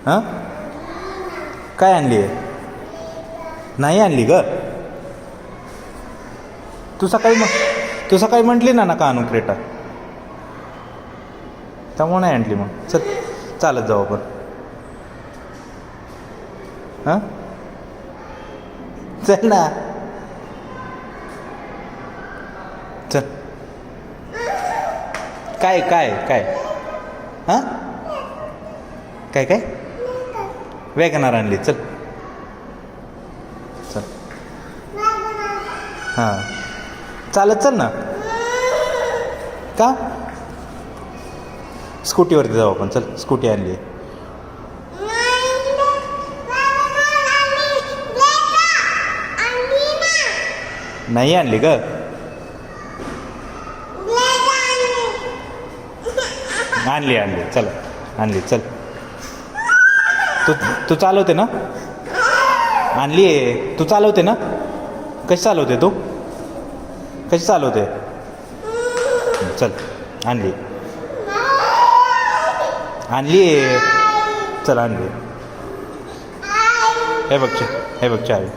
हां काय आणली आहे? नाही आणली ग. तू सकाळी म्हटली ना नका आणू क्रेटा, त्यामुळे नाही आणली. मग चल चालत जाऊ आपण. हां चल ना, चल. काय काय काय हां काय काय वॅगनार आणली. चल चल. हां चालत चल ना. का स्कूटीवरती जाऊ आपण. चल स्कूटी आणली. नाही आणली ग. आणली आणली चल आणली. चल तू चालवते ना? आणली आहे. तू चालवते ना? कशी चालवते तू? कशी चालवते? चल आणली आणली आहे. चल आणली. हे बघ चावी.